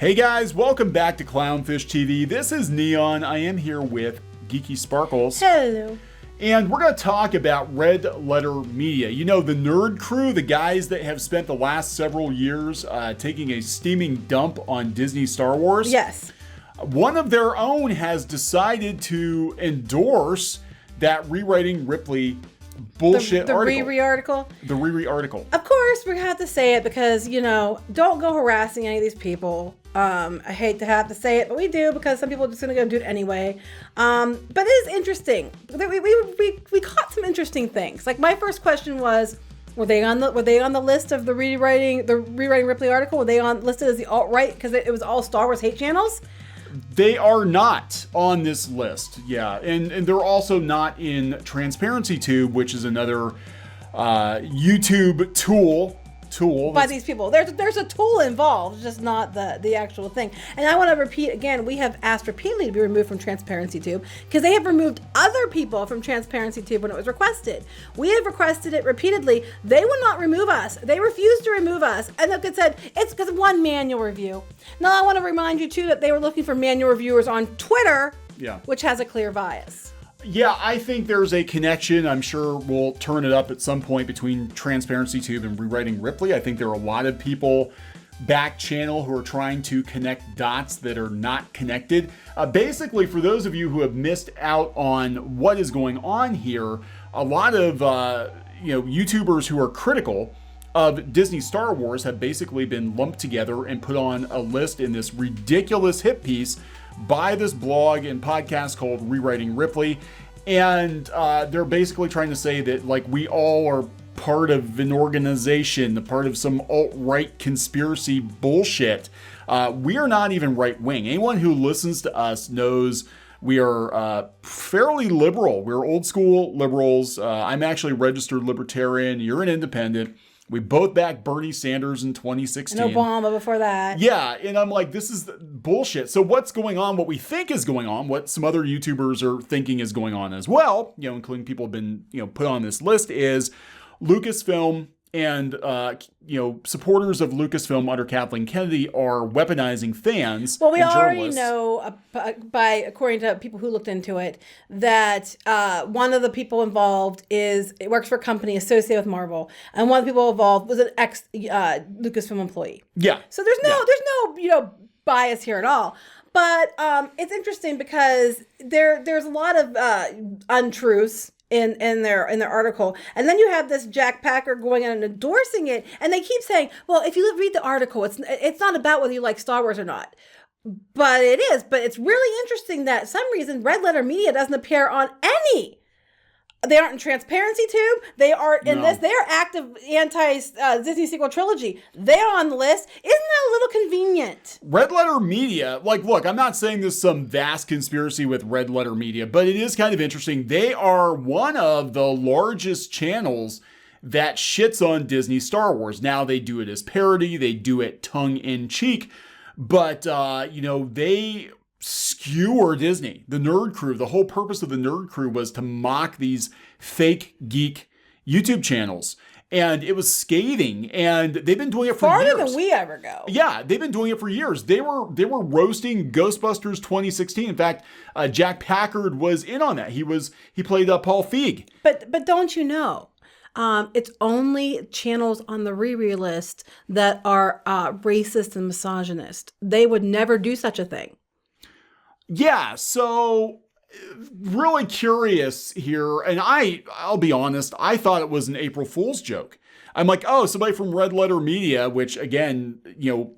Hey guys, welcome back to Clownfish TV. This is Kneon. I am here with Geeky Sparkles. Hello. And we're going to talk about Red Letter Media. You know, the nerd crew, the guys that have spent the last several years taking a steaming dump on Disney Star Wars. Yes. One of their own has decided to endorse that Rewriting Ripley bullshit article. The Riri article? The Riri article. Of course, we have to say it because, you know, don't go harassing any of these people. I hate to have to say it, but we do because some people are just going to go do it anyway. But it is interesting. We caught some interesting things. Like my first question was, were they on the list of the Rewriting Ripley article? Were they listed as the alt-right because it was all Star Wars hate channels? They are not on this list, yeah. And they're also not in Transparency Tube, which is another YouTube tool. By these people. There's a tool involved, just not the actual thing. And I want to repeat again, we have asked repeatedly to be removed from Transparency Tube because they have removed other people from Transparency Tube when it was requested. We have requested it repeatedly. They will not remove us. They refused to remove us. And look, it said it's because of one manual review. Now I want to remind you too that they were looking for manual reviewers on Twitter, which has a clear bias. Yeah, I think there's a connection. I'm sure we'll turn it up at some point between Transparency Tube and Rewriting Ripley. I think there are a lot of people back channel who are trying to connect dots that are not connected. Basically, for those of you who have missed out on what is going on here, a lot of YouTubers who are critical of Disney Star Wars have basically been lumped together and put on a list in this ridiculous hit piece by this blog and podcast called Rewriting Ripley. And they're basically trying to say that like we all are part of an organization, part of some alt-right conspiracy bullshit. We are not even right-wing. Anyone who listens to us knows we are fairly liberal. We're old school liberals. I'm actually a registered libertarian. You're an independent. We both backed Bernie Sanders in 2016. And Obama before that. Yeah, and I'm like, this is bullshit. So what's going on, what we think is going on, what some other YouTubers are thinking is going on as well, including people have been, put on this list, is Lucasfilm and, supporters of Lucasfilm under Kathleen Kennedy are weaponizing fans. Well, we already know, according to people who looked into it, that one of the people involved works for a company associated with Marvel, and one of the people involved was an ex Lucasfilm employee. Yeah. So there's no bias here at all. But it's interesting because there's a lot of untruths in their article. And then you have this Jack Packard going in and endorsing it. And they keep saying, well, if you read the article, it's not about whether you like Star Wars or not. But it is. But it's really interesting that some reason Red Letter Media doesn't appear on any. They aren't in Transparency Tube. They aren't in this. They are active anti-Disney sequel trilogy. They're on the list. Isn't that a little convenient? Red Letter Media, look, I'm not saying there's some vast conspiracy with Red Letter Media, but it is kind of interesting. They are one of the largest channels that shits on Disney Star Wars. Now they do it as parody. They do it tongue-in-cheek. But, they skewer Disney. The nerd crew, the whole purpose of the nerd crew was to mock these fake geek YouTube channels. And it was scathing, and they've been doing it for years. Farther than we ever go. Yeah, they've been doing it for years. They were roasting Ghostbusters 2016. In fact, Jack Packard was in on that. He played Paul Feig. But don't you know? It's only channels on the Riri list that are racist and misogynist. They would never do such a thing. Yeah, so really curious here. And I'll be honest, I thought it was an April Fool's joke. I'm like, oh, somebody from Red Letter Media, which again,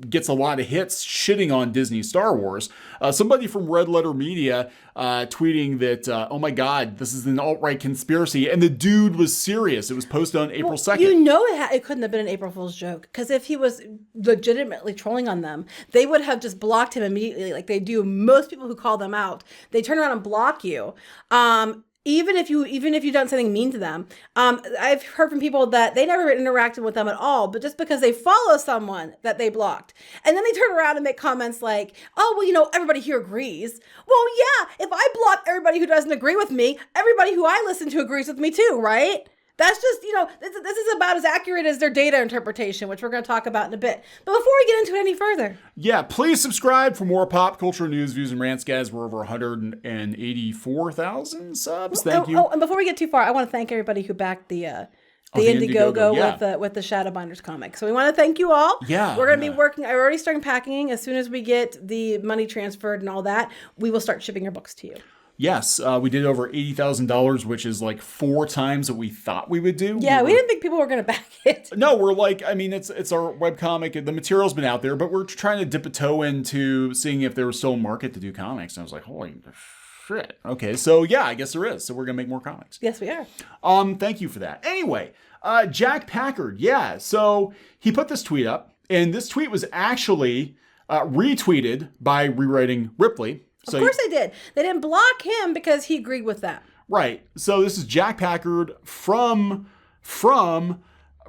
gets a lot of hits shitting on Disney Star Wars. Somebody from Red Letter Media tweeting that, oh my God, this is an alt-right conspiracy. And the dude was serious. It was posted on April 2nd. It couldn't have been an April Fool's joke. Because if he was legitimately trolling on them, they would have just blocked him immediately like they do most people who call them out. They turn around and block you. Even if you've done something mean to them, I've heard from people that they never interacted with them at all, but just because they follow someone that they blocked. And then they turn around and make comments like, oh, well, everybody here agrees. Well, yeah, if I block everybody who doesn't agree with me, everybody who I listen to agrees with me too, right? That's just, this is about as accurate as their data interpretation, which we're going to talk about in a bit. But before we get into it any further. Yeah, please subscribe for more pop culture news, views, and rants, guys. We're over 184,000 subs. Thank you. Oh, and before we get too far, I want to thank everybody who backed the Indiegogo with the Shadowbinders comic. So we want to thank you all. Yeah. We're going to be working. I already started packing. As soon as we get the money transferred and all that, we will start shipping your books to you. Yes, we did over $80,000, which is like 4 times what we thought we would do. Yeah, we didn't think people were going to back it. No, we're like, I mean, it's our webcomic. The material's been out there, but we're trying to dip a toe into seeing if there was still a market to do comics. And I was like, holy shit. Okay, so yeah, I guess there is. So we're going to make more comics. Yes, we are. Thank you for that. Anyway, Jack Packard. Yeah, so he put this tweet up, and this tweet was actually retweeted by Rewriting Ripley. So of course they did. They didn't block him because he agreed with them. Right. So this is Jack Packard from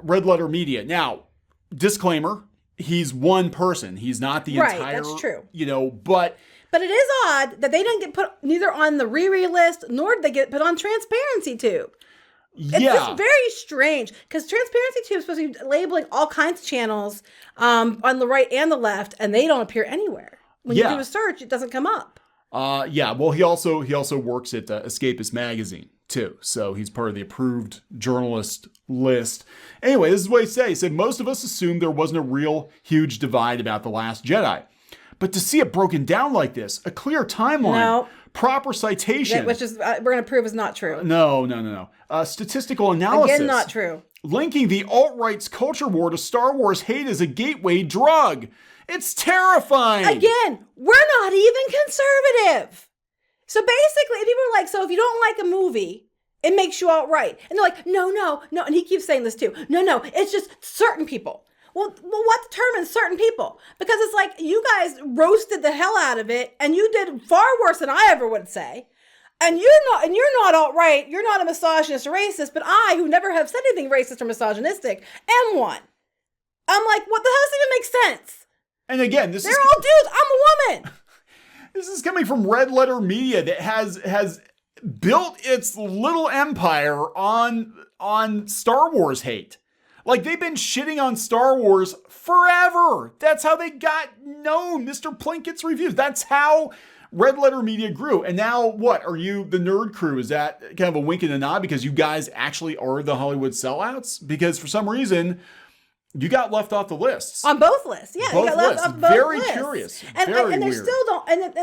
Red Letter Media. Now, disclaimer, he's one person. He's not the entire... Right, that's true. But it is odd that they didn't get put neither on the Riri list, nor did they get put on Transparency Tube. It's just very strange because Transparency Tube is supposed to be labeling all kinds of channels on the right and the left, and they don't appear anywhere. When you do a search, it doesn't come up. Well, he also works at Escapist Magazine too, so he's part of the approved journalist list. Anyway, this is what he said. He said, most of us assumed there wasn't a real huge divide about The Last Jedi. But to see it broken down like this, a clear timeline, proper citation. Which is, we're going to prove is not true. No. Statistical analysis. Again, not true. Linking the alt-right's culture war to Star Wars hate as a gateway drug. It's terrifying. Again, we're not even conservative. So basically, people are like, so if you don't like a movie, it makes you alt-right. And they're like, no. And he keeps saying this too. No, it's just certain people. Well, what determines certain people? Because it's like you guys roasted the hell out of it, and you did far worse than I ever would say. And you're not alt-right. You're not a misogynist or racist. But I, who never have said anything racist or misogynistic, am one. I'm like, what the hell does even make sense? And again, they're all dudes. I'm a woman. This is coming from Red Letter Media that has built its little empire on Star Wars hate. Like, they've been shitting on Star Wars forever. That's how they got known. Mr. Plinkett's reviews. That's how Red Letter Media grew. And now what? Are you the nerd crew? Is that kind of a wink and a nod because you guys actually are the Hollywood sellouts? Because for some reason, you got left off the lists. On both lists. Yeah, both you got left lists. off both Very lists. Curious. And Very they weird. still don't. And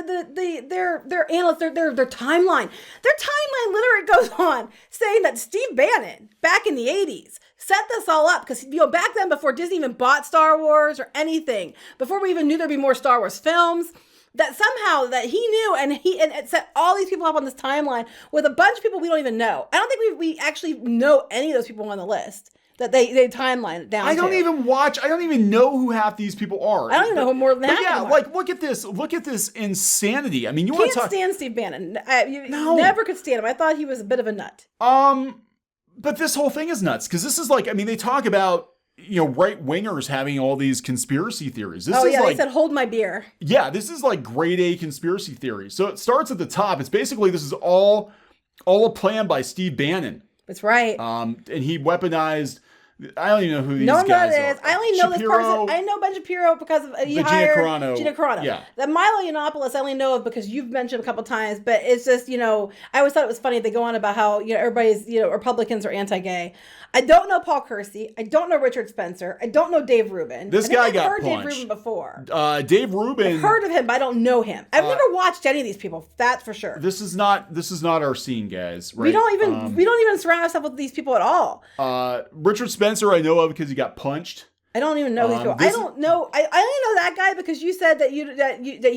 their analysts, their timeline. Their timeline literally goes on saying that Steve Bannon, back in the 80s, set this all up because back then, before Disney even bought Star Wars or anything, before we even knew there'd be more Star Wars films, that somehow that he knew and it set all these people up on this timeline with a bunch of people we don't even know. I don't think we actually know any of those people on the list that they timeline it down. I don't even know who half these people are. I don't even know who more than half. Yeah, of them like look at this insanity. I mean, you can't want to stand Steve Bannon. Never could stand him. I thought he was a bit of a nut. But this whole thing is nuts because this is like, I mean, they talk about right wingers having all these conspiracy theories. This is they said hold my beer. Yeah, this is like grade A conspiracy theory. So it starts at the top. It's basically this is all a plan by Steve Bannon. That's right. And he weaponized. I don't even know who these guys are. I only know this person. I know Ben Shapiro because of Gina Carano. Yeah. The Milo Yiannopoulos I only know of because you've mentioned a couple times, but it's just, I always thought it was funny. They go on about how, everybody's, Republicans are anti-gay. I don't know Paul Kersey. I don't know Richard Spencer. I don't know Dave Rubin. This guy got punched. I've heard Dave Rubin before. Dave Rubin. I've heard of him, but I don't know him. I've never watched any of these people. That's for sure. This is not our scene, guys. Right? We don't even surround ourselves with these people at all. Richard Spencer, I know of because he got punched. I don't even know these people. I don't know. I only know that guy because you said that you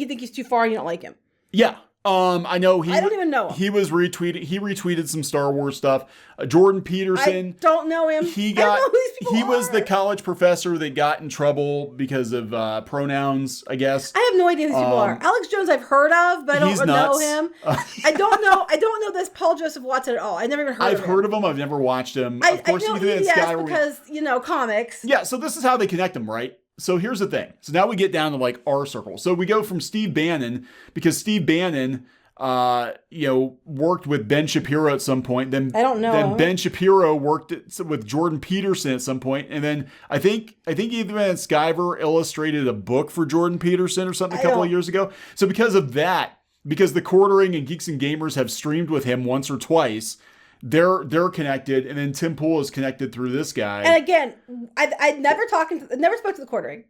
think he's too far and you don't like him. Yeah. I know I don't even know him. He retweeted some Star Wars stuff. Jordan Peterson. I don't know him. He I don't know who these people was the college professor that got in trouble because of pronouns, I guess. I have no idea who these people are. Alex Jones I've heard of, but I don't know him. I don't know this Paul Joseph Watson at all. I never even heard of him. I've heard of him. I've never watched him. Of course, I know EBS because, comics. Yeah, so this is how they connect them, right? So here's the thing. So now we get down to like our circle. So we go from Steve Bannon because Steve Bannon worked with Ben Shapiro at some point. Then I don't know. Then Ben Shapiro worked with Jordan Peterson at some point, and then I think Ethan Van Sciver illustrated a book for Jordan Peterson or something a couple of years ago. So because of that, because the Quartering and Geeks and Gamers have streamed with him once or twice, they're connected, and then Tim Pool is connected through this guy. And again, I never spoke to the Quartering.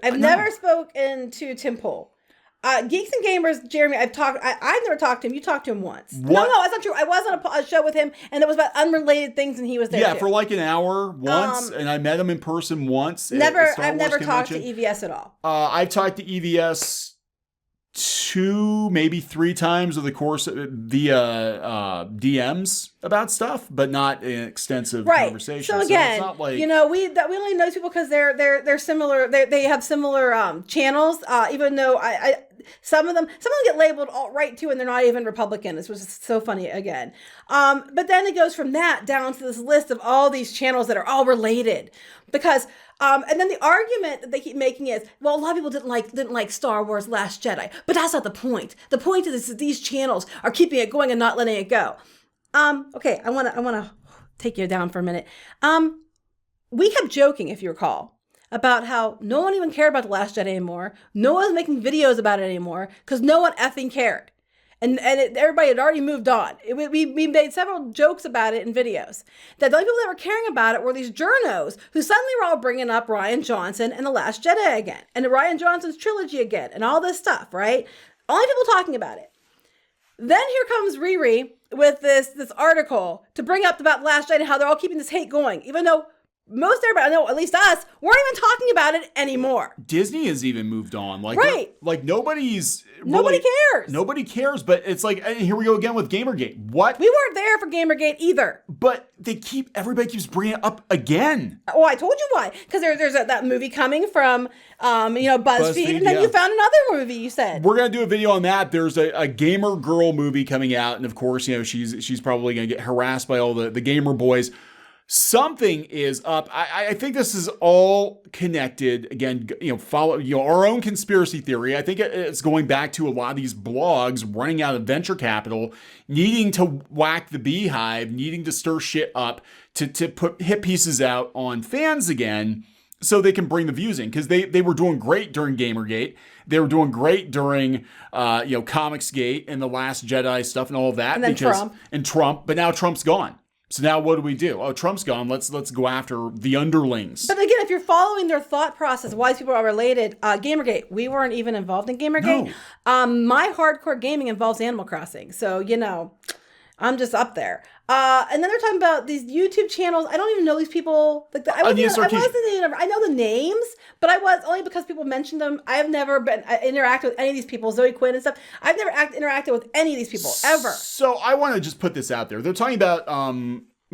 I've never spoken to Tim Pool. Geeks and Gamers, Jeremy, I've never talked to him. You talked to him once. What? No, that's not true. I was on a show with him, and it was about unrelated things, and he was there too. For like an hour once, and I met him in person once. I've never talked to EVS at all. I've talked to EVS 2, maybe 3 times over the course via DMs about stuff, but not an extensive conversation. So again, it's not like, we only know people because they're similar. They have similar channels. Even though some of them get labeled alt-right too, and they're not even Republican. This was so funny again. But then it goes from that down to this list of all these channels that are all related because. And then the argument that they keep making is, well, a lot of people didn't like Star Wars Last Jedi, but that's not the point. The point is that these channels are keeping it going and not letting it go. Okay, I want to take you down for a minute. We kept joking, if you recall, about how no one even cared about The Last Jedi anymore. No one's making videos about it anymore because no one effing cared. And everybody had already moved on. We made several jokes about it in videos. That the only people that were caring about it were these journos who suddenly were all bringing up Rian Johnson and The Last Jedi again. And Rian Johnson's trilogy again. And all this stuff, right? Only people talking about it. Then here comes Riri with this article to bring up about The Last Jedi and how they're all keeping this hate going. Even though most everybody, I know, at least us, weren't even talking about it anymore. Disney has even moved on. Right. Nobody cares. Nobody cares, but it's like, and here we go again with Gamergate. What? We weren't there for Gamergate either. But everybody keeps bringing it up again. Oh, I told you why. Because there's that movie coming from, BuzzFeed, and then you found another movie, you said. We're going to do a video on that. There's a gamer girl movie coming out, and of course, she's probably going to get harassed by all the gamer boys. Something is up. I think this is all connected. Again, follow our own conspiracy theory. I think it's going back to a lot of these blogs running out of venture capital, needing to whack the beehive, needing to stir shit up to put hit pieces out on fans again, so they can bring the views in, because they were doing great during Gamergate. They were doing great during Comicsgate and The Last Jedi stuff and all of that. And then Trump, but now Trump's gone. So now what do? Oh, Trump's gone. Let's go after the underlings. But again, if you're following their thought process, why these people are related, Gamergate, we weren't even involved in Gamergate. No. My hardcore gaming involves Animal Crossing. So, I'm just up there. And then they're talking about these YouTube channels. I don't even know these people. I know the names, but I was only because people mentioned them. I have never been interacted with any of these people, Zoe Quinn and stuff. I've never interacted with any of these people ever. So I want to just put this out there. They're talking about, I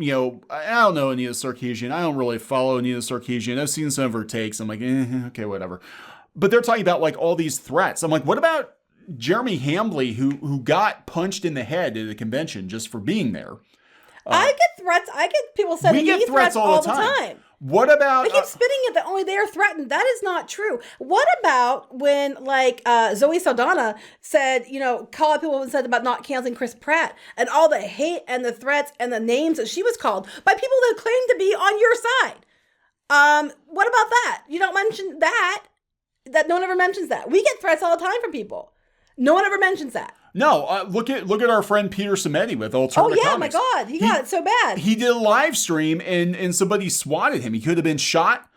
don't know Anita Sarkeesian. I don't really follow Anita Sarkeesian. I've seen some of her takes. I'm like, okay, whatever. But they're talking about like all these threats. I'm like, what about Jeremy Hambley, who got punched in the head at a convention just for being there? I get threats. I get people sending me threats all the time. What about... They keep spinning it that only they are threatened. That is not true. What about when, Zoe Saldana said, called people and said about not canceling Chris Pratt, and all the hate and the threats and the names that she was called by people that claim to be on your side. What about that? You don't mention that. That no one ever mentions that. We get threats all the time from people. No one ever mentions that. No, look at our friend Peter Samedi with Alternative Comics. My God, he got it so bad. He did a live stream and somebody swatted him. He could have been shot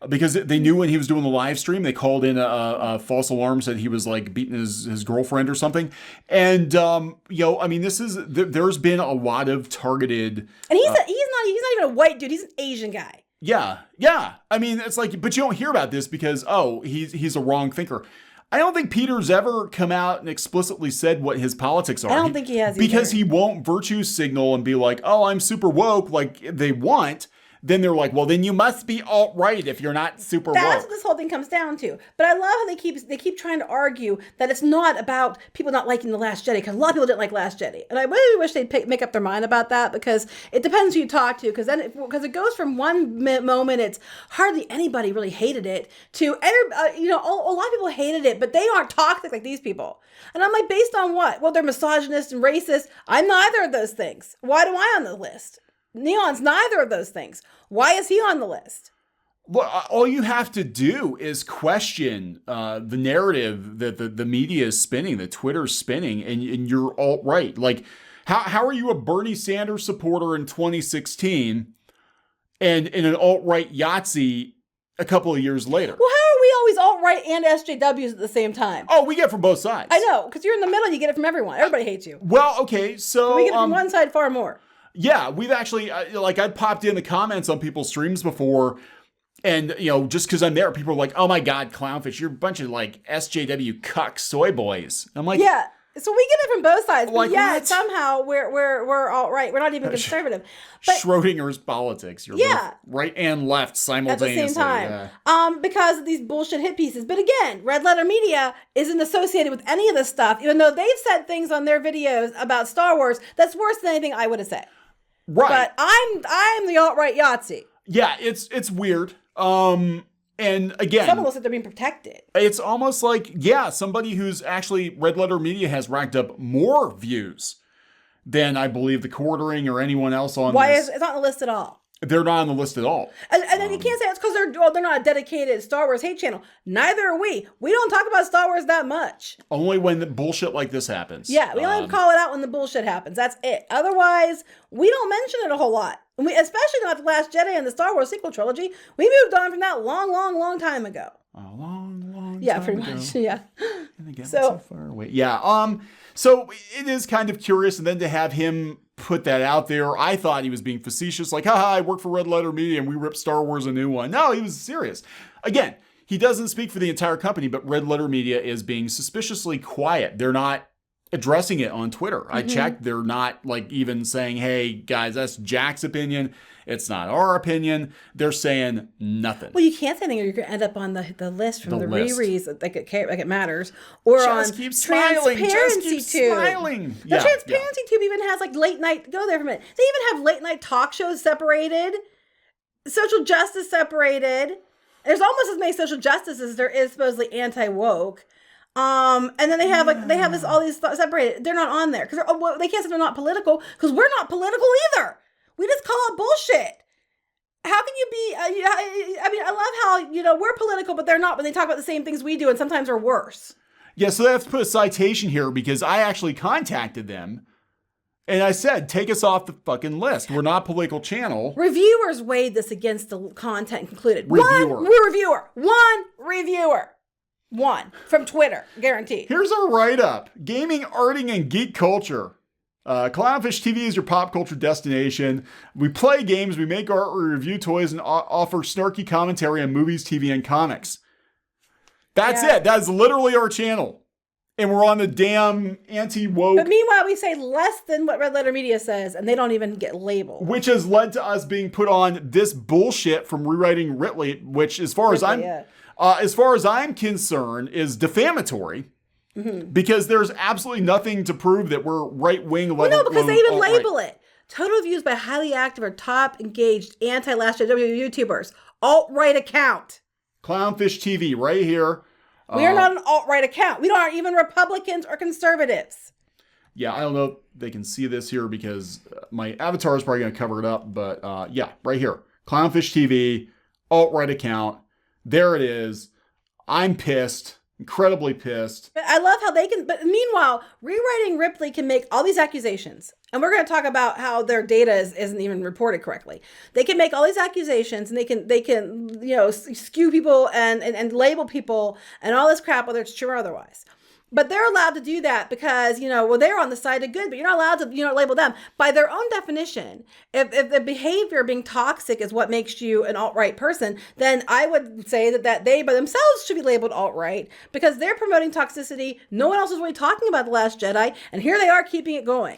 because they knew when he was doing the live stream. They called in a false alarm, said he was like beating his girlfriend or something. And there's been a lot of targeted. And he's not even a white dude. He's an Asian guy. Yeah. I mean, it's like, but you don't hear about this because he's a wrong thinker. I don't think Peter's ever come out and explicitly said what his politics are. I don't think he has either. Because he won't virtue signal and be like, oh, I'm super woke like they want. then they're like, well, then you must be alt-right if you're not super That's woke. what this whole thing comes down to. But I love how they keep trying to argue that it's not about people not liking The Last Jedi, because a lot of people didn't like Last Jedi. And I really wish they'd make up their mind about that, because it depends who you talk to. Because it goes from one moment it's hardly anybody really hated it to a lot of people hated it, but they aren't toxic like these people. And I'm like, based on what? Well, they're misogynist and racist. I'm neither of those things. Why do I on the list? Kneon's neither of those things. Why is he on the list? Well, all you have to do is question the narrative that the media is spinning, that Twitter's spinning, and you're alt-right. Like, how are you a Bernie Sanders supporter in 2016 and in an alt-right Yahtzee a couple of years later? Well, how are we always alt-right and SJWs at the same time? Oh, we get it from both sides. I know, because you're in the middle, you get it from everyone. Everybody hates you. Well, okay, so... we get it from one side far more. Yeah, we've actually, I've popped in the comments on people's streams before, and, just because I'm there, people are like, oh my God, Clownfish, you're a bunch of, SJW cuck soy boys. I'm like... Yeah, so we get it from both sides, but what? somehow we're alt-right. We're not even conservative. But Schrodinger's politics. You're both right and left simultaneously. At the same time. Because of these bullshit hit pieces. But again, Red Letter Media isn't associated with any of this stuff, even though they've said things on their videos about Star Wars that's worse than anything I would have said. Right. But I'm the alt-right Yahtzee. Yeah, it's weird. And again, some of us are being protected. It's almost like, somebody who's actually Red Letter Media has racked up more views than I believe the Quartering or anyone else on Why this. is it's not on the list at all? They're not on the list at all. And then you can't say it's because they're not a dedicated Star Wars hate channel. Neither are we. We don't talk about Star Wars that much. Only when the bullshit like this happens. Yeah, we only call it out when the bullshit happens. That's it. Otherwise, we don't mention it a whole lot. Especially not The Last Jedi and the Star Wars sequel trilogy. We moved on from that long time ago. A long time Yeah, pretty much. Yeah. And again, so far away. Yeah. So it is kind of curious, and then to have him put that out there, I thought he was being facetious, like, haha, I work for Red Letter Media and we ripped Star Wars a new one. No, he was serious. Again, he doesn't speak for the entire company, but Red Letter Media is being suspiciously quiet. They're not addressing it on Twitter. I checked. They're not even saying, hey, guys, that's Jack's opinion. It's not our opinion. They're saying nothing. Well, you can't say anything or you're going to end up on the list from the rereads like it matters. Or just on keep smiling. Transparency Just keep Tube. smiling. The Transparency Tube even has late night, go there for a minute. They even have late night talk shows separated, social justice separated. There's almost as many social justices as there is supposedly anti-woke. And then they have all these separated. They're not on there because they can't say they're not political because we're not political either. We just call out bullshit. How can you be? I love how we're political, but they're not. But they talk about the same things we do, and sometimes are worse. Yeah, so they have to put a citation here because I actually contacted them, and I said, take us off the fucking list. We're not a political channel. Reviewers weighed this against the content and concluded. One reviewer. One from Twitter, guaranteed. Here's our write-up. Gaming, arting, and geek culture. Clownfish TV is your pop culture destination. We play games, we make art, we review toys, and offer snarky commentary on movies, TV, and comics. That's it. That is literally our channel. And we're on the damn anti-woke. But meanwhile, we say less than what Red Letter Media says, and they don't even get labeled. Which has led to us being put on this bullshit from Rewriting Ripley, which, as far as I'm concerned, is defamatory. Because there's absolutely nothing to prove that we're right-wing. Well, no, because they even label it. Total views by highly active or top engaged anti-Last Jedi YouTubers. Alt-right account. Clownfish TV right here. We are not an alt-right account. We aren't even Republicans or conservatives. Yeah, I don't know if they can see this here because my avatar is probably going to cover it up. But right here. Clownfish TV, alt-right account. There it is. I'm pissed. Incredibly pissed. But I love how they can, but meanwhile, Rewriting Ripley can make all these accusations. And we're going to talk about how their data isn't even reported correctly. They can make all these accusations and they can skew people and label people and all this crap, whether it's true or otherwise. But they're allowed to do that because, they're on the side of good, but you're not allowed to, label them. By their own definition, if the behavior being toxic is what makes you an alt-right person, then I would say that they by themselves should be labeled alt-right because they're promoting toxicity. No one else is really talking about The Last Jedi, and here they are keeping it going.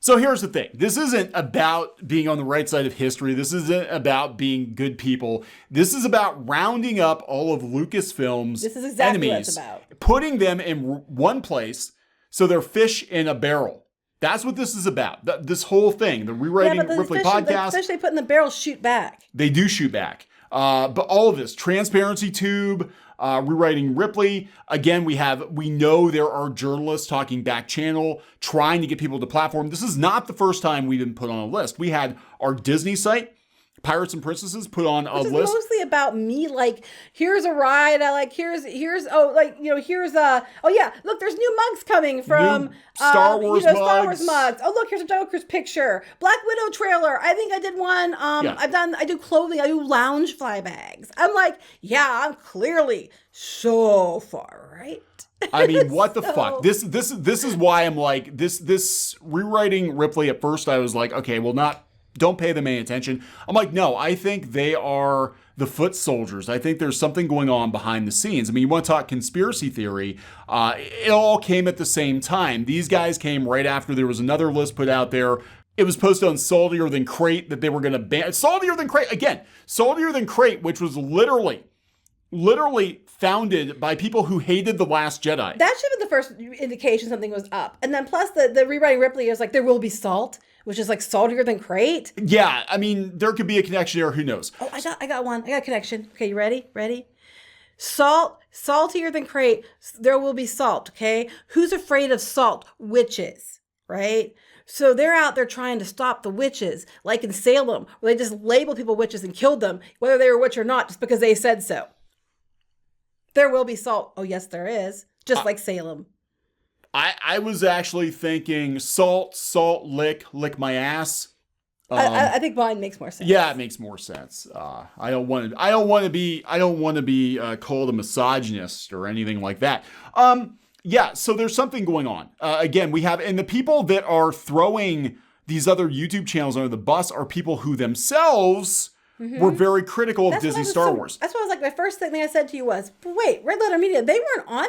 So here's the thing. This isn't about being on the right side of history. This isn't about being good people. This is about rounding up all of Lucasfilm's This is exactly enemies, what it's about. putting them in one place so they're fish in a barrel. That's what this is about. This whole thing, the Rewriting Ripley podcast. The fish they put in the barrel shoot back. They do shoot back. But all of this, Transparency Tube, Rewriting Ripley. Again, we know there are journalists talking back channel, trying to get people to platform. This is not the first time we've been put on a list. We had our Disney site, Pirates and Princesses, put on a list. It's mostly about me. Like, here's a ride. I like, here's oh yeah, look, there's new mugs coming from New Star Wars mugs. Star Wars mugs. Oh, look, here's a Joker's picture. Black Widow trailer. I think I did one. I do clothing. I do lounge fly bags. I'm like, yeah, I'm clearly so far right. I mean, what the fuck? This is why I'm like, this Rewriting Ripley, at first I was like, okay, well, don't pay them any attention. I'm like, no, I think they are the foot soldiers. I think there's something going on behind the scenes. I mean, you want to talk conspiracy theory, it all came at the same time. These guys came right after there was another list put out there. It was posted on Saltier Than Crate that they were going to ban. Saltier Than Crate, again, Saltier Than Crate, which was literally founded by people who hated The Last Jedi. That should have been the first indication something was up. And then plus the Rewriting Ripley is like, there will be salt, which is like saltier than crate. Yeah, I mean, there could be a connection there. Who knows? Oh, I got one. I got a connection. Okay, you ready? Saltier than crate. There will be salt. Okay, who's afraid of salt? Witches, right? So they're out there trying to stop the witches, like in Salem, where they just labeled people witches and killed them, whether they were witch or not, just because they said so. There will be salt. Oh, yes, there is. Just like Salem. I was actually thinking salt, lick my ass. I think mine makes more sense. Yeah, it makes more sense. I don't want to be called a misogynist or anything like that. Yeah, so there's something going on. Again, and the people that are throwing these other YouTube channels under the bus are people who themselves were very critical of Disney Star Wars. That's what I was like. My first thing I said to you was, but wait, Red Letter Media, they weren't on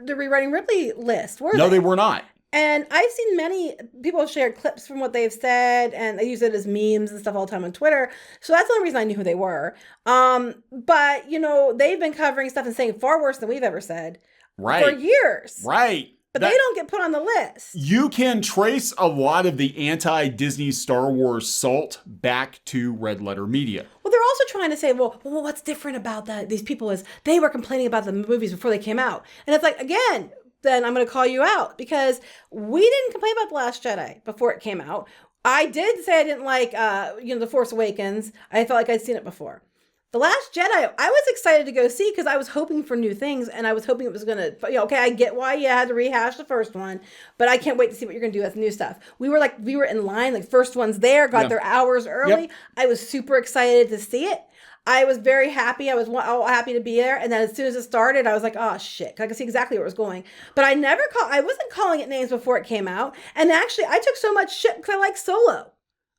the Rewriting Ripley list, were they? No, they were not. And I've seen many people have shared clips from what they've said, and they use it as memes and stuff all the time on Twitter. So that's the only reason I knew who they were. But, they've been covering stuff and saying far worse than we've ever said for years. Right. But they don't get put on the list. You can trace a lot of the anti-Disney Star Wars salt back to Red Letter Media. Well, they're also trying to say, well, what's different about these people is they were complaining about the movies before they came out. And it's like, again, then I'm going to call you out because we didn't complain about The Last Jedi before it came out. I did say I didn't like, The Force Awakens. I felt like I'd seen it before. The Last Jedi, I was excited to go see because I was hoping for new things and I was hoping it was going to, okay, I get why you had to rehash the first one, but I can't wait to see what you're going to do with new stuff. We were in line, like first ones there, got their hours early. Yep. I was super excited to see it. I was very happy. I was happy to be there. And then as soon as it started, I was like, oh shit, I could see exactly where it was going. But I wasn't calling it names before it came out. And actually I took so much shit because I like Solo.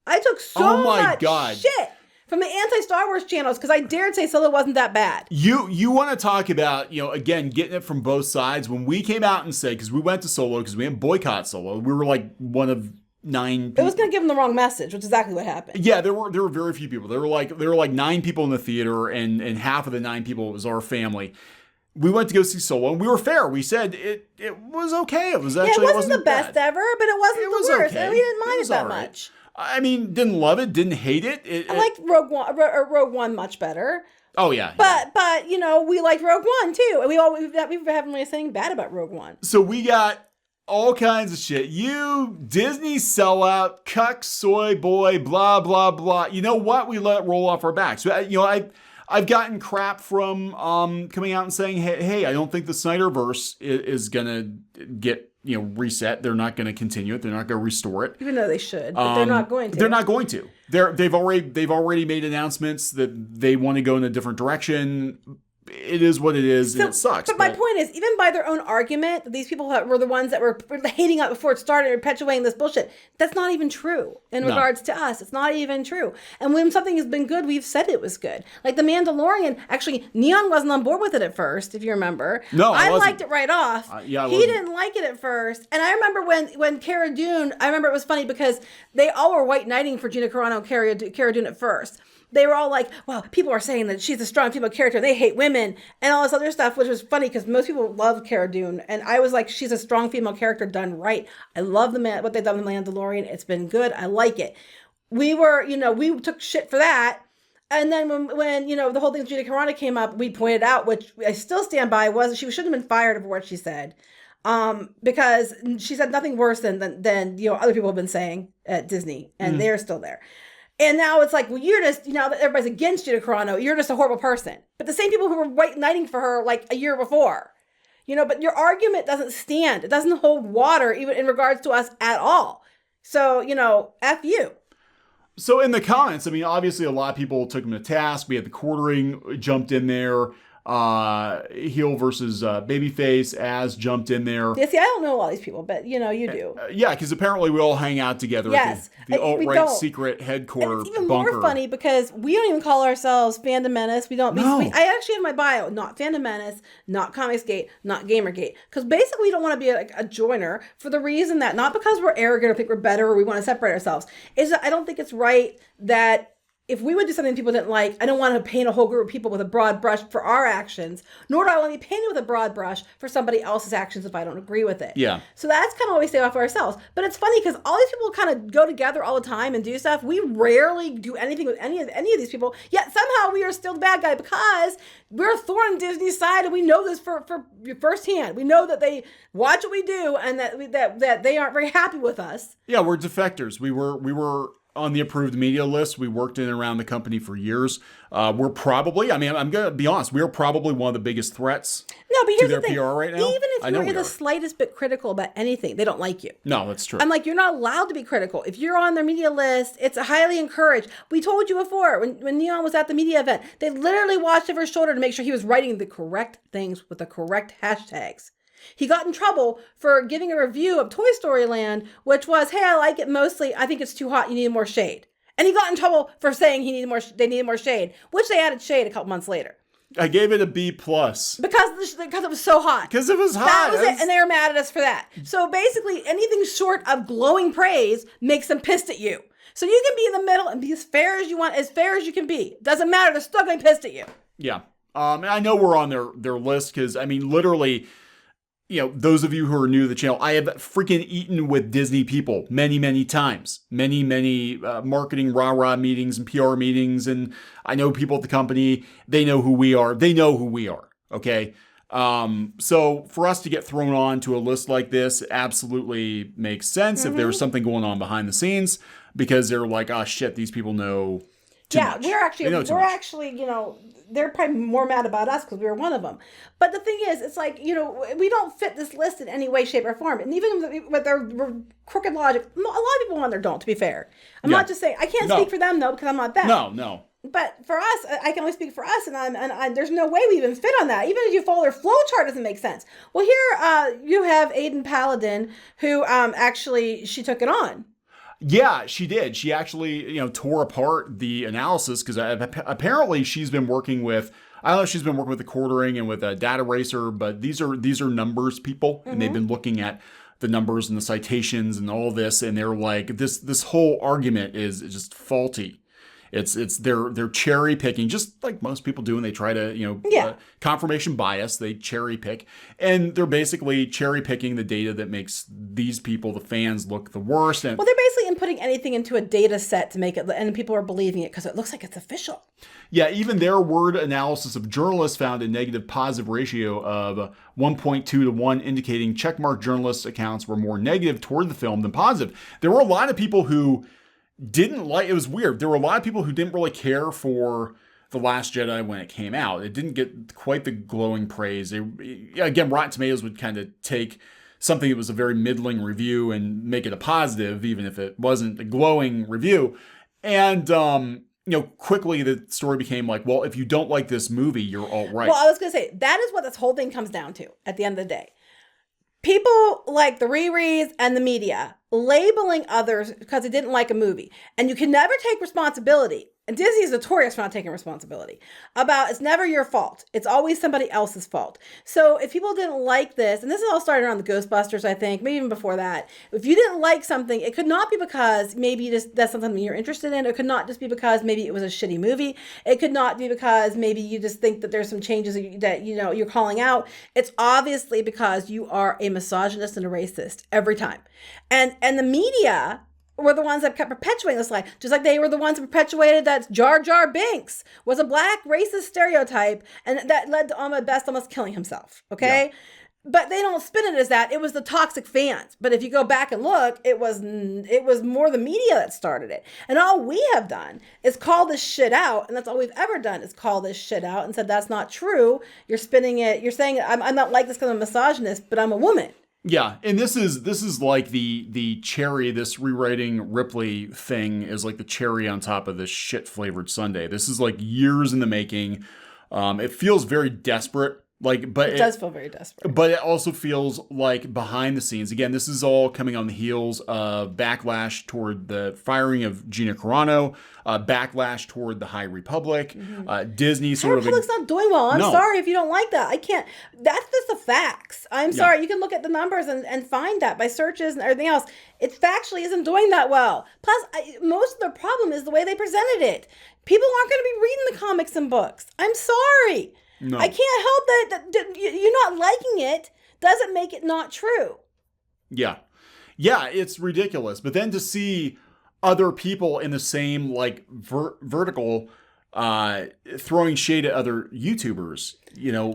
I took so much shit from the anti-Star Wars channels because I dared say Solo wasn't that bad. You want to talk about, again, getting it from both sides. When we came out and said, because we went to Solo, because we didn't boycott Solo, we were like one of 9 people. It was going to give them the wrong message, which is exactly what happened. Yeah, there were very few people. There were like 9 people in the theater, and half of the 9 people was our family. We went to go see Solo, and we were fair. We said it was okay. It was actually it wasn't the best ever, but it wasn't the worst. Okay. And we didn't mind it that much. I mean, didn't love it, didn't hate it. I liked Rogue One much better. Oh yeah. But we liked Rogue One too. And we haven't really said anything bad about Rogue One. So we got all kinds of shit. You Disney sellout, cuck, soy boy, blah blah blah. You know what? We let it roll off our backs. I've gotten crap from coming out and saying, hey, I don't think the Snyderverse is gonna get reset. They're not going to continue it. They're not going to restore it. Even though they should, but they're not going to. They're not going to. They've already made announcements that they want to go in a different direction. it is what it is, and it sucks. But my point is, even by their own argument, these people were the ones that were hating up before it started, perpetuating this bullshit. That's not even true in regards to us. It's not even true. And when something has been good, we've said it was good. Like The Mandalorian, actually, Kneon wasn't on board with it at first, if you remember. No, I liked it right off. Yeah, he didn't like it at first. And I remember when Cara Dune, I remember it was funny because they all were white knighting for Gina Carano and Cara Dune at first. They were all like, well, people are saying that she's a strong female character. They hate women and all this other stuff, which was funny because most people love Cara Dune. And I was like, she's a strong female character done right. I love what they've done with Mandalorian. It's been good. I like it. We took shit for that. And then when the whole thing with Gina Carano came up, we pointed out, which I still stand by, was she shouldn't have been fired for what she said. Because she said nothing worse than other people have been saying at Disney, and they're still there. And now it's like, well, you're just, that everybody's against Gina Carano, you're just a horrible person. But the same people who were white knighting for her like a year before, but your argument doesn't stand. It doesn't hold water even in regards to us at all. So, F you. So in the comments, I mean, obviously a lot of people took him to task. We had the quartering jumped in there. Heel versus babyface as jumped in there. Yeah, see, I don't know all these people, but you do. Yeah, because apparently we all hang out together at the alt-right secret headquarters. It's even bunker. more funny because we don't even call ourselves Fandom Menace. We don't. No. I actually have my bio, not Fandom Menace, not Comicsgate, not Gamergate, because basically we don't want to be a joiner for the reason that not because we're arrogant or think we're better or we want to separate ourselves. Is that I don't think it's right that. If we would do something people didn't like, I don't want to paint a whole group of people with a broad brush for our actions, nor do I want to be painted with a broad brush for somebody else's actions if I don't agree with it. Yeah. So that's kind of what we stay off for ourselves. But it's funny because all these people kind of go together all the time and do stuff. We rarely do anything with any of these people, yet somehow we are still the bad guy because we're a thorn in Disney's side, and we know this for firsthand. We know that they watch what we do and that they aren't very happy with us. Yeah, we're defectors. We were on the approved media list. We worked in and around the company for years. We're probably, I'm going to be honest, we're probably one of the biggest threats to their PR right now. Even if you're the slightest bit critical about anything, they don't like you. No, that's true. I'm like, you're not allowed to be critical. If you're on their media list, it's highly encouraged. We told you before, when Kneon was at the media event, they literally watched over his shoulder to make sure he was writing the correct things with the correct hashtags. He got in trouble for giving a review of Toy Story Land, which was, hey, I like it mostly. I think it's too hot. You need more shade. And he got in trouble for saying they needed more shade, which they added shade a couple months later. I gave it a B+. Because it was so hot. Because it was hot. That was it, and they were mad at us for that. So basically, anything short of glowing praise makes them pissed at you. So you can be in the middle and be as fair as you want, as fair as you can be. Doesn't matter. They're still going to be pissed at you. Yeah. And I know we're on their list because, I mean, literally, those of you who are new to the channel, I have freaking eaten with Disney people many, many times. Many, many marketing rah-rah meetings and PR meetings. And I know people at the company, they know who we are. They know who we are, okay? So for us to get thrown on to a list like this absolutely makes sense if there's something going on behind the scenes because they're like, oh, shit, these people know too much. We're actually, they're probably more mad about us because we were one of them. But the thing is, it's like, we don't fit this list in any way, shape, or form. And even with their crooked logic, a lot of people on there don't, to be fair. I'm not just saying, I can't speak for them, though, because I'm not them. No. But for us, I can only speak for us, and there's no way we even fit on that. Even if you follow their flow chart, doesn't make sense. Well, here you have Aiden Paladin, who actually, she took it on. Yeah, she did. She actually, tore apart the analysis because apparently she's been working with, I don't know if she's been working with the quartering and with a data racer, but these are numbers people, and they've been looking at the numbers and the citations and all this, and they're like, this whole argument is just faulty. They're cherry picking, just like most people do when they try to, confirmation bias, they cherry pick. And they're basically cherry picking the data that makes these people, the fans, look the worst. And, well, they're basically inputting anything into a data set to make it, and people are believing it because it looks like it's official. Yeah, even their word analysis of journalists found a negative positive ratio of 1.2 to 1, indicating checkmark journalists' accounts were more negative toward the film than positive. There were a lot of people who didn't like, it was weird. There were a lot of people who didn't really care for The Last Jedi when it came out. It didn't get quite the glowing praise. Again, Rotten Tomatoes would kind of take something that was a very middling review and make it a positive, even if it wasn't a glowing review. And, quickly the story became like, well, if you don't like this movie, you're alt-right. Well, I was going to say, that is what this whole thing comes down to at the end of the day. People like the rereads and the media labeling others because they didn't like a movie. And you can never take responsibility. And Disney is notorious for not taking responsibility about it's never your fault. It's always somebody else's fault. So if people didn't like this, and this is all started around the Ghostbusters, I think, maybe even before that. If you didn't like something, it could not be because maybe that's not something you're interested in. It could not just be because maybe it was a shitty movie. It could not be because maybe you just think that there's some changes that you're calling out. It's obviously because you are a misogynist and a racist every time. And the media were the ones that kept perpetuating this lie, just like they were the ones that perpetuated that Jar Jar Binks was a black racist stereotype, and that led to Ahmed Best almost killing himself. Okay. Yeah. But they don't spin it as that. It was the toxic fans. But if you go back and look, it was more the media that started it. And all we have done is call this shit out. And that's all we've ever done is call this shit out and said, that's not true. You're spinning it. You're saying I'm not like this because I'm a misogynist, but I'm a woman. Yeah, and this is like the cherry. This Rewriting Ripley thing is like the cherry on top of this shit flavored sundae. This is like years in the making. It feels very desperate. But it does feel very desperate. But it also feels like behind the scenes. Again, this is all coming on the heels of Backlash toward the firing of Gina Carano, Backlash toward the High Republic, Disney sort of... High Republic's not doing well. I'm sorry if you don't like that. I can't... That's just the facts. I'm sorry. You can look at the numbers and find that by searches and everything else. It factually isn't doing that well. Plus, most of the problem is the way they presented it. People aren't going to be reading the comics and books. I'm sorry. No. I can't help that you're not liking it doesn't make it not true. Yeah, it's ridiculous. But then to see other people in the same vertical throwing shade at other YouTubers,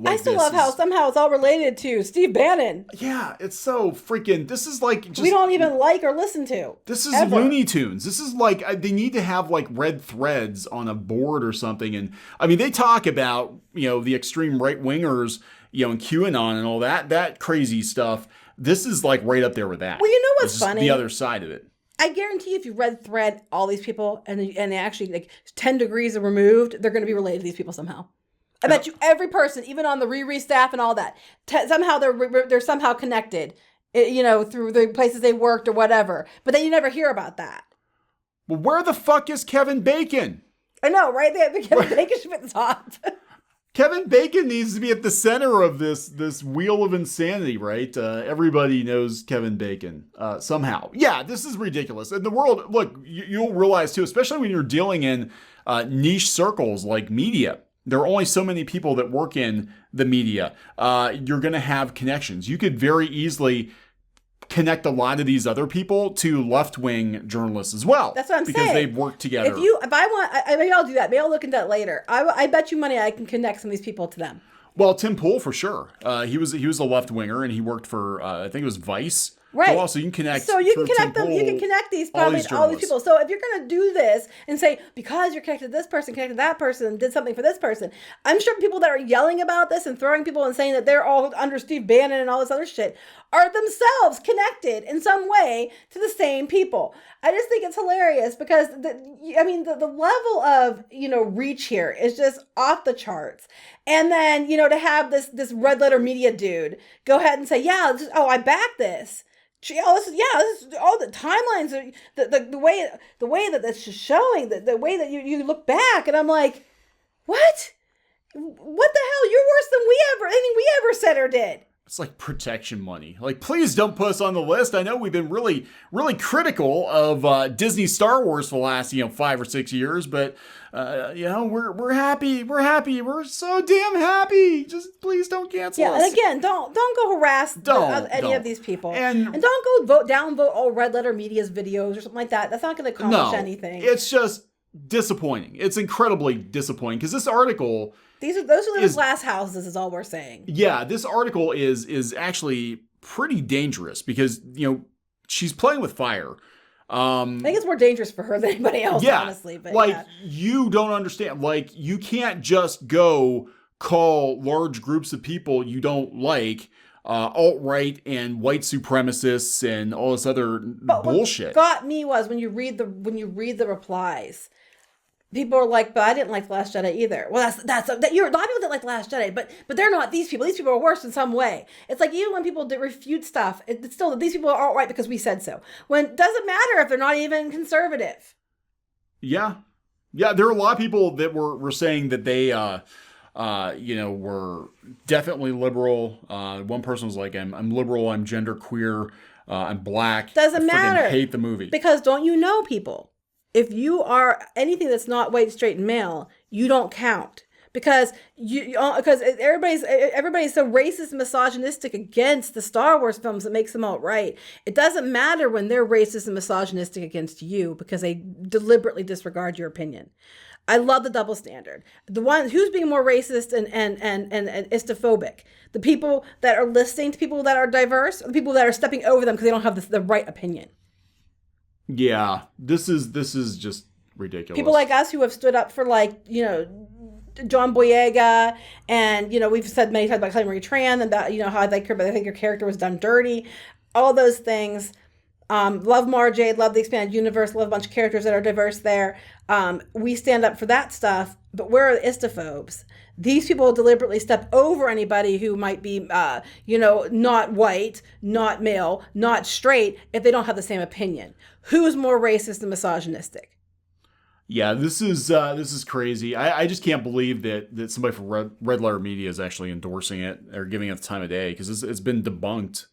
I still love how somehow it's all related to Steve Bannon. Yeah, it's so freaking. This is like we don't even like or listen to. This is ever. Looney Tunes. This is like they need to have like red threads on a board or something. And I mean, they talk about the extreme right wingers, and QAnon and all that crazy stuff. This is like right up there with that. Well, you know what's funny? The other side of it. I guarantee you, if you red thread all these people and they actually like 10 degrees removed, they're going to be related to these people somehow. I bet you every person, even on the Riri staff and all that, somehow they're somehow connected, through the places they worked or whatever. But then you never hear about that. Well, where the fuck is Kevin Bacon? I know, right? Kevin Bacon should be at the top. Kevin Bacon needs to be at the center of this wheel of insanity, right? Everybody knows Kevin Bacon somehow. Yeah, this is ridiculous. And the world, look, you'll realize too, especially when you're dealing in niche circles like media. There are only so many people that work in the media. You're going to have connections. You could very easily connect a lot of these other people to left-wing journalists as well. That's what I'm saying. Because they've worked together. If I want, maybe I'll do that. Maybe I'll look into that later. I bet you money I can connect some of these people to them. Well, Tim Pool for sure. He was a left-winger and he worked for I think it was Vice. Right. Well, so you can connect. So you can connect them. You can connect these probably all these people. So if you're going to do this and say because you're connected to this person, connected to that person, did something for this person, I'm sure people that are yelling about this and throwing people and saying that they're all under Steve Bannon and all this other shit are themselves connected in some way to the same people. I just think it's hilarious because the level of reach here is just off the charts. And then to have this red letter media dude go ahead and say I back this. This is all the timelines are the way that this is showing the way that you look back and I'm like, what the hell? You're worse than anything we ever said or did. It's like protection money. Like, please don't put us on the list. I know we've been really, really critical of Disney Star Wars for the last 5 or 6 years, but we're happy. We're happy. We're so damn happy. Just please don't cancel us. And again, don't go harass any of these people, and don't go downvote all Red Letter Media's videos or something like that. That's not going to accomplish anything. It's just disappointing. It's incredibly disappointing because this article. Those are the glass houses is all we're saying. Yeah, this article is actually pretty dangerous because, she's playing with fire. I think it's more dangerous for her than anybody else, honestly. But you don't understand. Like, you can't just go call large groups of people you don't like alt-right and white supremacists and all this other bullshit. What got me was when you read the replies. People are like, but I didn't like The Last Jedi either. Well, you're a lot of people that like The Last Jedi, but they're not these people. These people are worse in some way. It's like even when people refute stuff, it's still these people are right because we said so. When it doesn't matter if they're not even conservative. Yeah. There are a lot of people that were saying that they, were definitely liberal. One person was like, I'm liberal, I'm genderqueer, I'm black. Doesn't matter. I hate the movie. Because don't you know people? If you are anything that's not white, straight, and male, you don't count. Because everybody's so racist and misogynistic against the Star Wars films that makes them alt-right. It doesn't matter when they're racist and misogynistic against you because they deliberately disregard your opinion. I love the double standard. The one who's being more racist and istophobic. The people that are listening to people that are diverse, or the people that are stepping over them because they don't have the right opinion. Yeah, this is just ridiculous. People like us who have stood up for John Boyega, and we've said many times about Clay Marie Tran and that how they think your character was done dirty, all those things. Love Mara Jade, love the expanded universe, love a bunch of characters that are diverse there. We stand up for that stuff, but we're istophobes. These people deliberately step over anybody who might be, not white, not male, not straight, if they don't have the same opinion. Who's more racist and misogynistic? Yeah, this is crazy. I just can't believe that somebody from Red Letter Media is actually endorsing it or giving it the time of day because it's been debunked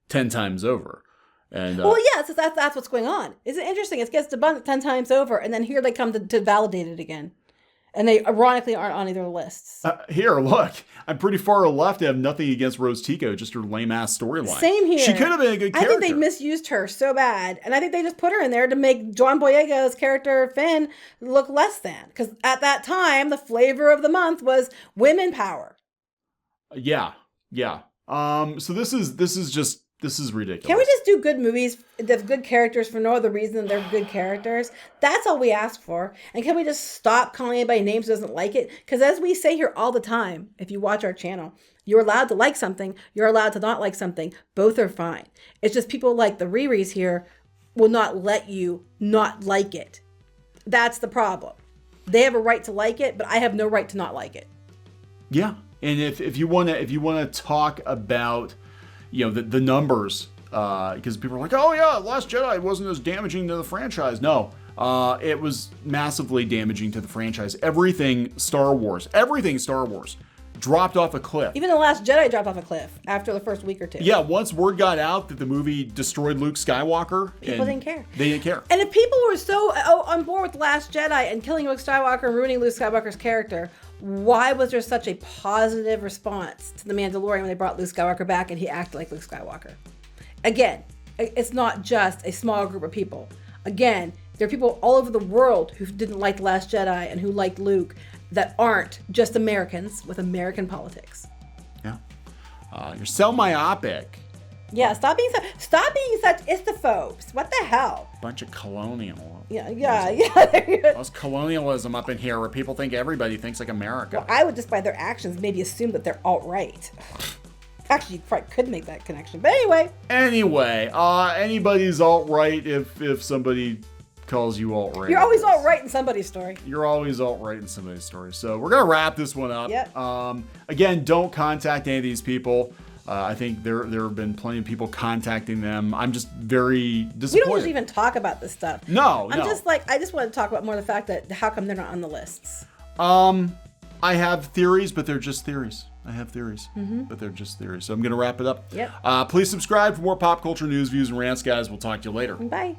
10 times over. And well, yeah, so that's what's going on. Isn't it interesting? It gets debunked 10 times over, and then here they come to validate it again. And they ironically aren't on either lists. Here, look. I'm pretty far left. I have nothing against Rose Tico, just her lame-ass storyline. Same here. She could have been a good character. I think they misused her so bad. And I think they just put her in there to make John Boyega's character, Finn, look less than. Because at that time, the flavor of the month was women power. Yeah. So this is ridiculous. Can we just do good movies with good characters for no other reason than they're good characters? That's all we ask for. And can we just stop calling anybody names who doesn't like it? Because as we say here all the time, if you watch our channel, you're allowed to like something. You're allowed to not like something. Both are fine. It's just people like the Riris here will not let you not like it. That's the problem. They have a right to like it, but I have no right to not like it. Yeah. And if you want to talk about the numbers, because people are like, oh yeah, Last Jedi wasn't as damaging to the franchise. No, it was massively damaging to the franchise. Everything Star Wars dropped off a cliff. Even The Last Jedi dropped off a cliff after the first week or two. Yeah, once word got out that the movie destroyed Luke Skywalker, people didn't care. They didn't care. And if people were so on board with The Last Jedi and killing Luke Skywalker and ruining Luke Skywalker's character, why was there such a positive response to The Mandalorian when they brought Luke Skywalker back and he acted like Luke Skywalker? Again, it's not just a small group of people. Again, there are people all over the world who didn't like The Last Jedi and who liked Luke that aren't just Americans with American politics. Yeah. You're so myopic. Yeah, stop being such istophobes. What the hell? Bunch of colonial. Yeah. There's colonialism up in here where people think everybody thinks like America. Well, I would just by their actions maybe assume that they're alt-right. Actually, you probably could make that connection. But anyway. Anybody's alt-right if somebody calls you alt-right. You're always alt-right in somebody's story. You're always alt-right in somebody's story. So we're going to wrap this one up. Yep. Again, don't contact any of these people. I think there have been plenty of people contacting them. I'm just very disappointed. We don't usually even talk about this stuff. No. I just want to talk about more the fact that how come they're not on the lists. I have theories, but they're just theories. But they're just theories. So I'm going to wrap it up. Yep. Please subscribe for more pop culture news, views, and rants, guys. We'll talk to you later. Bye.